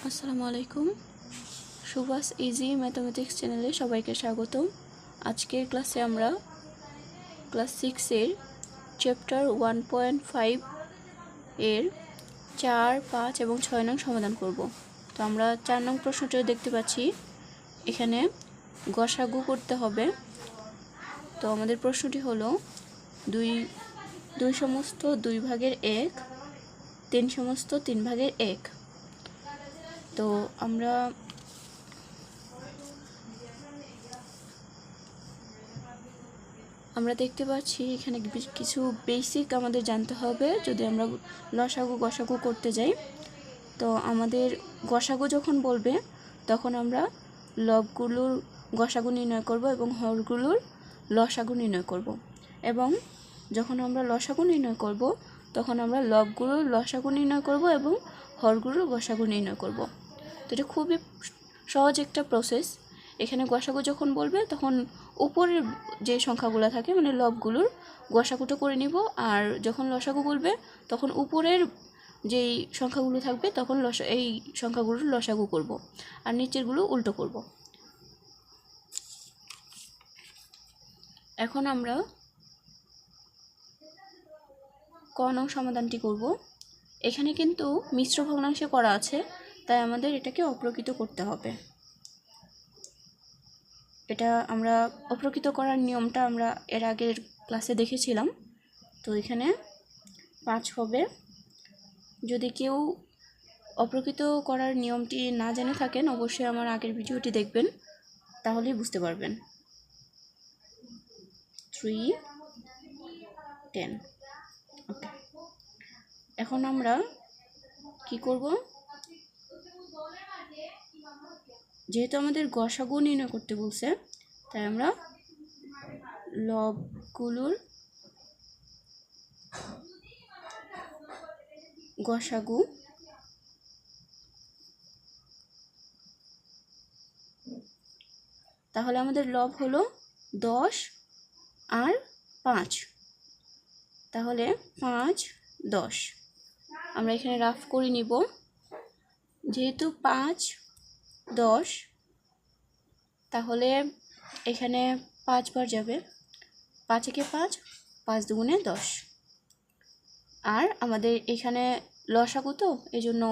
আসসালামু আলাইকুম। Subhash easy mathematics চ্যানেলে সবাইকে স্বাগতম। আজকের ক্লাসে আমরা ক্লাস 6-এর চ্যাপ্টার 1.5 এর 4, 5 এবং 6 নং সমাধান করব। তো আমরা 4 নং প্রশ্নটি দেখতে পাচ্ছি, এখানে গসাগু করতে হবে। তো আমাদের প্রশ্নটি হলো 2 সমস্ত 2 ভাগের 1, 3 সমস্ত 3 ভাগের 1। তো আমরা দেখতে পাচ্ছি এখানে কিছু বেসিক আমাদের জানতে হবে যদি আমরা লসাগু গসাগু করতে যাই। তো আমাদের গসাগু যখন বলবে তখন আমরা লবগুলোর গসাগু নির্ণয় করব এবং হরগুলোর লসাগু নির্ণয় করব। এবং যখন আমরা লসাগু নির্ণয় করব তখন আমরা লবগুলোর লসাগু নির্ণয় করব এবং হরগুলোর গসাগু নির্ণয় করব। তো এটা খুবই সহজ একটা প্রসেস। এখানে গসাগু যখন বলবে তখন উপরের যে সংখ্যাগুলো থাকে মানে লবগুলোর গসাগুটা করে নিব, আর যখন লসাগু বলবে তখন উপরের যেই সংখ্যাগুলো থাকবে তখন এই সংখ্যাগুলোর লসাগু করব, আর নিচেরগুলো উল্টো করব। এখন আমরা ক নং সমাধানটি করব। এখানে কিন্তু মিশ্র ভগ্নাংশে করা আছে, তাই আমাদের এটাকে অপ্রকৃত করতে হবে। এটা আমরা অপ্রকৃত করার নিয়মটা আমরা এর আগের ক্লাসে দেখেছিলাম। তো এখানে 5 হবে। যদি কেউ অপ্রকৃত করার নিয়মটি না জেনে থাকেন অবশ্যই আমার আগের ভিডিওটি দেখবেন, তাহলেই বুঝতে পারবেন। 3, 10। ওকে, এখন আমরা কি করব, যেহেতু আমাদের গসাগু নির্ণয় করতে বলছে তাই আমরা লবগুলোর গসাগু তাহলে আমাদের লব হলো 10 আর 5, তাহলে 5, 10 আমরা এখানে রাফ করে নিব। যেহেতু 5, 10 তাহলে এখানে 5 বার যাবে, 5 একে 5, 5 দুগুণে 10। আর আমাদের এখানে লসাগু তো এই জন্য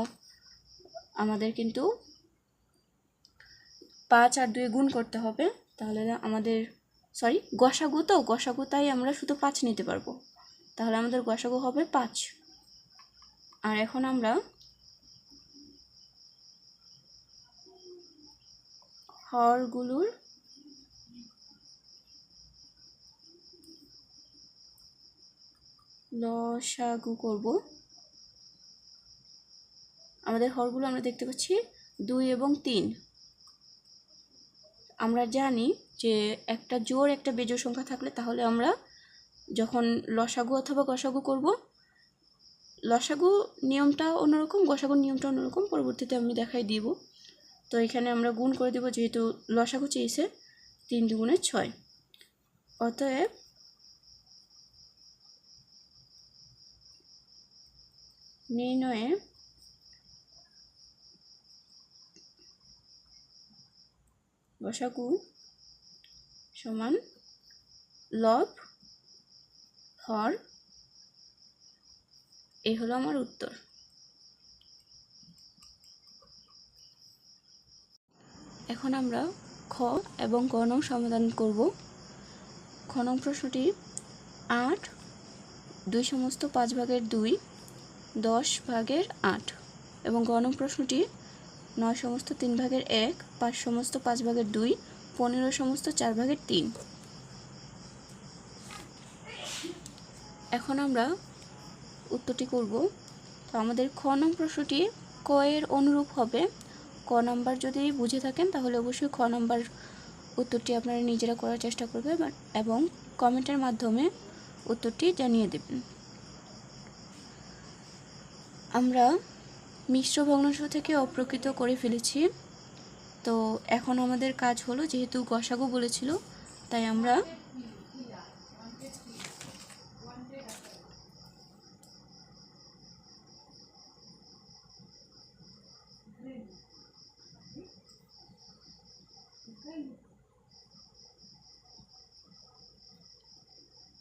আমাদের কিন্তু 5 আর 2 গুণ করতে হবে, তাহলে আমাদের গসাগু তো গসাগু, তাই আমরা শুধু 5 নিতে পারবো, তাহলে আমাদের গসাগু হবে 5। আর এখন আমরা হরগুলোর লসাগু করব। আমাদের হরগুলো আমরা দেখতে পাচ্ছি 2 এবং 3। আমরা জানি যে একটা জোড় একটা বেজোড় সংখ্যা থাকলে তাহলে আমরা যখন লসাগু অথবা গসাগু করব, লসাগু নিয়মটা অন্যরকম, গসাগুর নিয়মটা অন্যরকম, পরবর্তীতে আমি দেখাই দিব। তো এখানে আমরা গুণ করে দেব, যেহেতু লসাগু চেয়েছে 3 দুগুণে 6। অতএব নির্ণয়ে গসাগু সমান লব হর, এই হলো আমার উত্তর। এখন আমরা খ এবং গ নং সমাধান করব। খ নং প্রশ্নটি 8, 2 সমস্ত 5 ভাগের 2, 10 ভাগের 8 এবং গ নং প্রশ্নটি 9 সমস্ত 3 ভাগের 1, 5 সমস্ত 5 ভাগের 2, 15 সমস্ত 4 ভাগের 3। এখন আমরা উত্তরটি করব। তো আমাদের খ নং প্রশ্নটি ক এর অনুরূপ হবে। ক নাম্বার যদি বুঝে থাকেন তাহলে অবশ্যই খ নাম্বার উত্তরটি আপনারা নিজেরা করার চেষ্টা করবেন এবং কমেন্টের মাধ্যমে উত্তরটি জানিয়ে দেবেন। আমরা মিশ্র ভগ্নাংশ থেকে অপ্রকৃত করে ফেলেছি। তো এখন আমাদের কাজ হলো, যেহেতু গসাগু বলেছিল তাই আমরা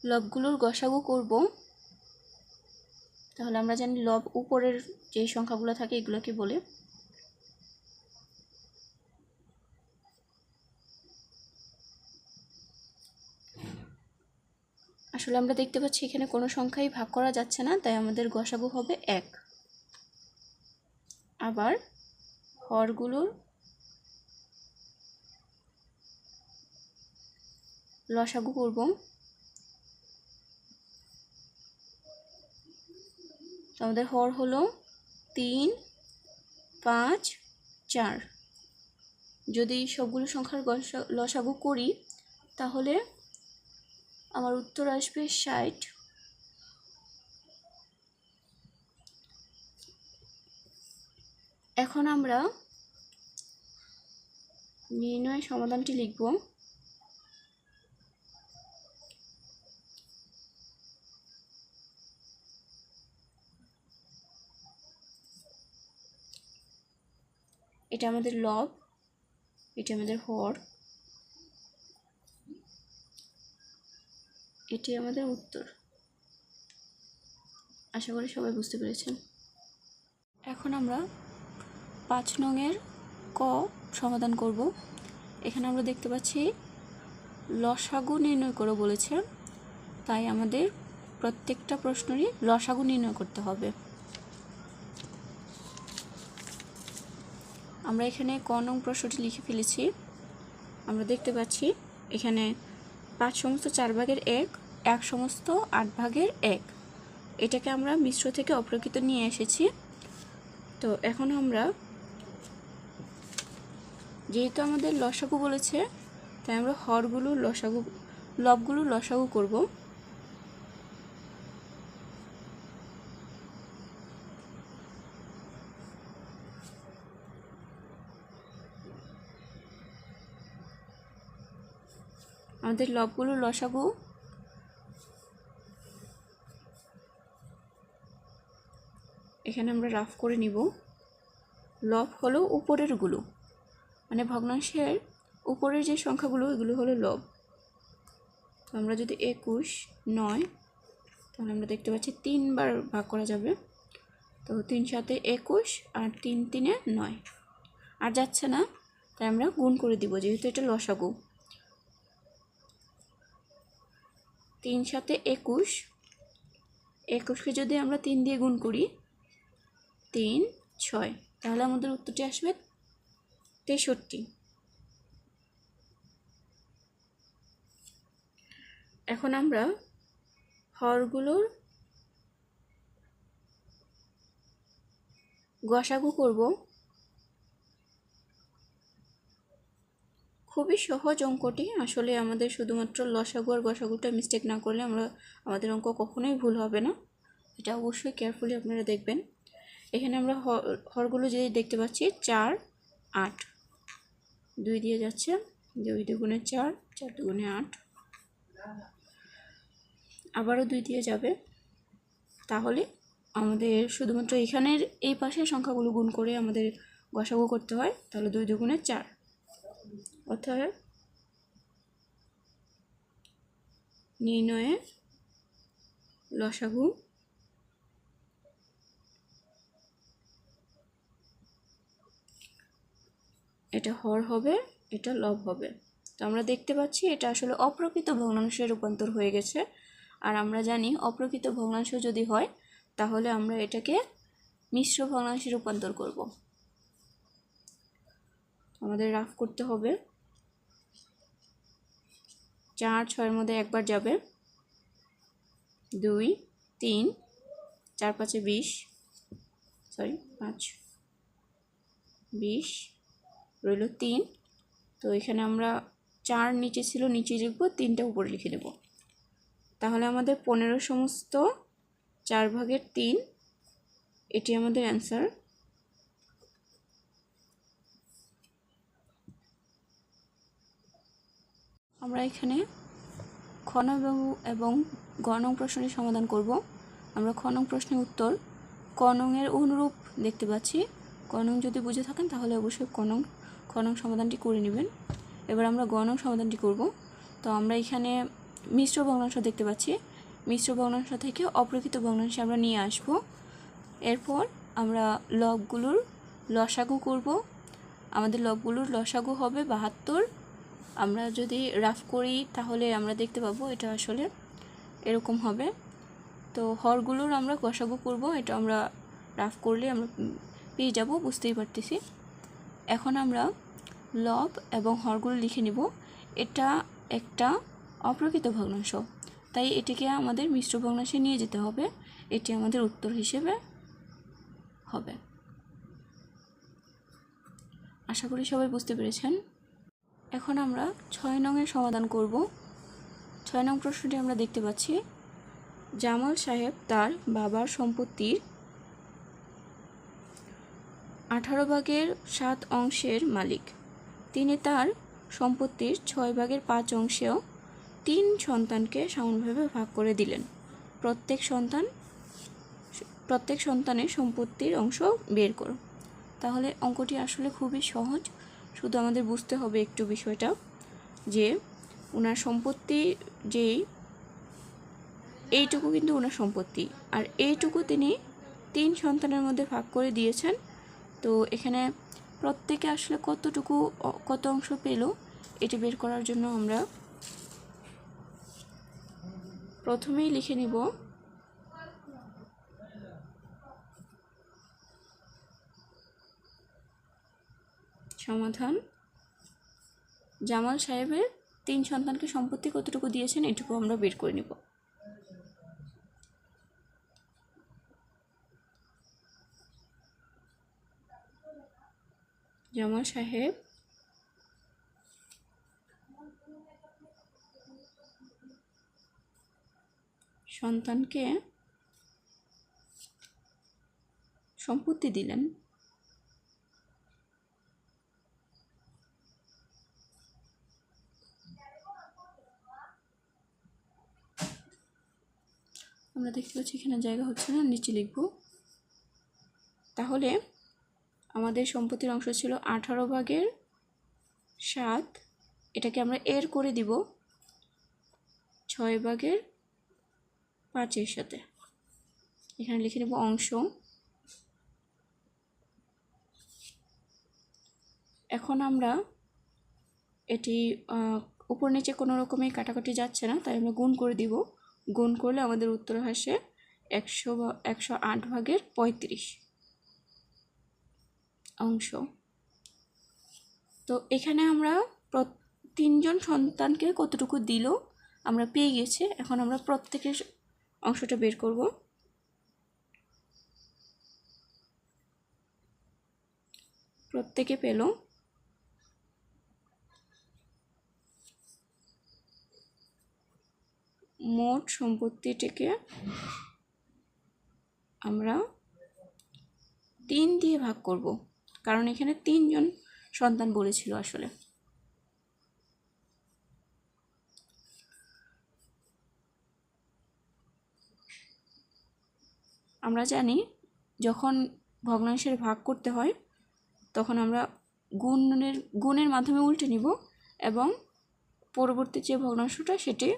লবগুলোর গসাগু করব। তাহলে আমরা জানি লব উপরের যে সংখ্যাগুলো থাকে এগুলোকে বলে। আসলে আমরা দেখতে পাচ্ছি এখানে কোনো সংখ্যাই ভাগ করা যাচ্ছে না, তাই আমাদের গসাগু হবে 1। আবার হরগুলোর লসাগু করব। আমাদের হর হলো 3, 5, 4। যদি সবগুলো সংখ্যার লসাগু করি তাহলে আমার উত্তর আসবে 60। এখন আমরা নির্ণয় সমাধানটি লিখব। এটা আমাদের লব, এটা আমাদের হর, এটি আমাদের উত্তর। আশা করি সবাই বুঝতে পেরেছেন। এখন আমরা 5 নংয়ের ক সমাধান করব। এখানে আমরা দেখতে পাচ্ছি লসাগু নির্ণয় করো বলেছে, তাই আমাদের প্রত্যেকটা প্রশ্নেরই লসাগু নির্ণয় করতে হবে। আমরা এখানে ক নং প্রশ্নটি লিখে ফেলেছি। আমরা দেখতে পাচ্ছি এখানে 5 সমস্ত 4 ভাগের 1, 1 সমস্ত 8 ভাগের 1। এটাকে আমরা মিশ্র থেকে অপ্রকৃত নিয়ে এসেছি। তো এখন আমরা, যেহেতু আমাদের লসাগু বলেছে, তাই আমরা লবগুলো লসাগু করব। আমাদের লবগুলো লসাগু এখানে আমরা রাফ করে নিব। লব হলো উপরেরগুলো, মানে ভগ্নাংশের উপরের যে সংখ্যাগুলো এগুলো হলো লব। তো আমরা যদি 21, 9, তাহলে আমরা দেখতে পাচ্ছি 3 বার ভাগ করা যাবে। তো 3 সাথে 21 আর 3 3-এ 9, আর যাচ্ছে না, তাই আমরা গুণ করে দিব যেহেতু এটা লসাগু। 3 সাথে 21, 21কে যদি আমরা 3 দিয়ে গুণ করি, 3, 6, তাহলে আমাদের উত্তরটি আসবে 63। এখন আমরা হরগুলোর গসাগু করব। খুবই সহজ অঙ্কটি। আসলে আমাদের শুধুমাত্র লসাগু আর গসাগুটা মিস্টেক না করলে আমাদের অঙ্ক কখনোই ভুল হবে না। এটা অবশ্যই কেয়ারফুলি আপনারা দেখবেন। এখানে আমরা হরগুলো যে দেখতে পাচ্ছি 4, 8, 2 দিয়ে যাচ্ছে, 2 দুগুণে 4, 4 দুগুণে 8, আবারও 2 দিয়ে যাবে। তাহলে আমাদের শুধুমাত্র এখানের এই পাশের সংখ্যাগুলো গুণ করে আমাদের গসাগু করতে হয়। তাহলে 2 দুগুণে 4, অর্থাৎ নির্ণয়ে লসাগু এটা হর হবে, এটা লব হবে। তো আমরা দেখতে পাচ্ছি এটা আসলে অপ্রকৃত ভগ্নাংশে রূপান্তর হয়ে গেছে। আর আমরা জানি অপ্রকৃত ভগ্নাংশ যদি হয় তাহলে আমরা এটাকে মিশ্র ভগ্নাংশে রূপান্তর করব। আমাদের রাফ করতে হবে। 4, 6-এর মধ্যে একবার যাবে, 2, 3, 4 5-এ 20, 5, 20 রইল 3। তো এখানে আমরা 4 নিচে ছিল, নিচে লিখবো, 3টা উপরে লিখে দেব। তাহলে আমাদের 15 সমস্ত 4 ভাগের 3, এটি আমাদের অ্যান্সার। আমরা এখানে খ নং এবং গ নং প্রশ্নের সমাধান করব। আমরা খ নং প্রশ্নের উত্তর ক নং এর অনুরূপ দেখতে পাচ্ছি। ক ক নং যদি বুঝে থাকেন তাহলে অবশ্যই খ নং সমাধানটি করে নেবেন। এবার আমরা গ নং সমাধানটি করব। তো আমরা এখানে মিশ্র ভগ্নাংশ দেখতে পাচ্ছি, মিশ্র ভগ্নাংশ থেকে অপ্রকৃত ভগ্নাংশে আমরা নিয়ে আসব। এরপর আমরা লবগুলোর লসাগু করব। আমাদের লবগুলোর লসাগু হবে 72। আমরা যদি রাফ করি তাহলে আমরা দেখতে পাবো এটা আসলে এরকম হবে। তো হরগুলোর আমরা গসাগু করব, এটা আমরা রাফ করলে আমরা পেয়ে যাব, বুঝতেই পারতেছি। এখন আমরা লব এবং হরগুলো লিখে নিব। এটা একটা অপ্রকৃত ভগ্নাংশ, তাই এটিকে আমাদের মিশ্র ভগ্নাংশে নিয়ে যেতে হবে। এটি আমাদের উত্তর হিসেবে হবে। আশা করি সবাই বুঝতে পেরেছেন। এখন আমরা 6 নংয়ের সমাধান করব। 6 নং প্রশ্নটি আমরা দেখতে পাচ্ছি, জামাল সাহেব তার বাবার সম্পত্তির 18/7 অংশের মালিক। তিনি তার সম্পত্তির 6/5 3 সন্তানকে সমানভাবে ভাগ করে দিলেন। প্রত্যেক সন্তানের সম্পত্তির অংশ বের করো। তাহলে অঙ্কটি আসলে খুবই সহজ, শুধু আমাদের বুঝতে হবে একটু বিষয়টা, যে ওনার সম্পত্তি যেই এইটুকু কিন্তু ওনার সম্পত্তি, আর এইটুকু তিনি 3 সন্তানের মধ্যে ভাগ করে দিয়েছেন। তো এখানে প্রত্যেকে আসলে কত অংশ পেল এটি বের করার জন্য আমরা প্রথমেই লিখে নিব সমাধান। জামাল সাহেবের 3 সন্তানকে সম্পত্তি কতটুকু দিয়েছেন এটুকু আমরা বের করে নিব। জামাল সাহেব সন্তানকে সম্পত্তি দিলেন। আমরা দেখতে পাচ্ছি এখানে জায়গা হচ্ছে না, নিচে লিখব। তাহলে আমাদের সম্পত্তির অংশ ছিল 18/7, এটাকে আমরা এর করে দিব 6/5 সাথে। এখানে লিখে নেব অংশ। এখন আমরা এটি উপর নিচে কোনো রকমই কাটাকাটি যাচ্ছে না, তাই আমরা গুণ করে দিব। গুণ করলে আমাদের উত্তর আসে 108/35 অংশ। তো এখানে আমরা 3 জন সন্তানকে কতটুকু দিল আমরা পেয়ে গেছি। এখন আমরা প্রত্যেকের অংশটা বের করব। প্রত্যেকে পেল মোট সম্পত্তিটিকে আমরা 3 দিয়ে ভাগ করব, কারণ এখানে 3 জন সন্তান বলেছিল। আসলে আমরা জানি যখন ভগ্নাংশের ভাগ করতে হয় তখন আমরা গুণের মাধ্যমে উল্টে নিব, এবং পরবর্তী যে ভগ্নাংশটা সেটি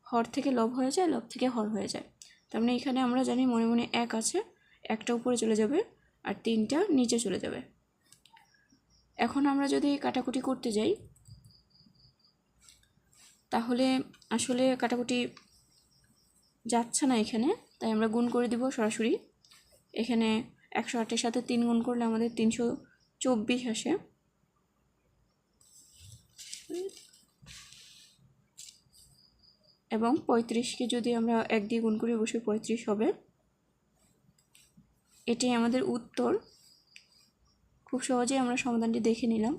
হর থেকে লব হয়ে যায়, লব থেকে হর হয়ে যায়। তার মানে এখানে আমরা জানি মনে মনে 1 আছে, 1টা উপরে চলে যাবে আর 3টা নিচে চলে যাবে। এখন আমরা যদি কাটাকুটি করতে যাই তাহলে আসলে কাটাকুটি যাচ্ছে না এখানে, তাই আমরা গুণ করে দিব সরাসরি। এখানে 108-এর সাথে 3 গুণ করলে আমাদের 324 আসে। এবং 35কে যদি আমরা 1 দিয়ে গুণ করি অবশ্যই 35 হবে। এটাই আমাদের উত্তর। খুব সহজেই আমরা সমাধানটি দেখে নিলাম।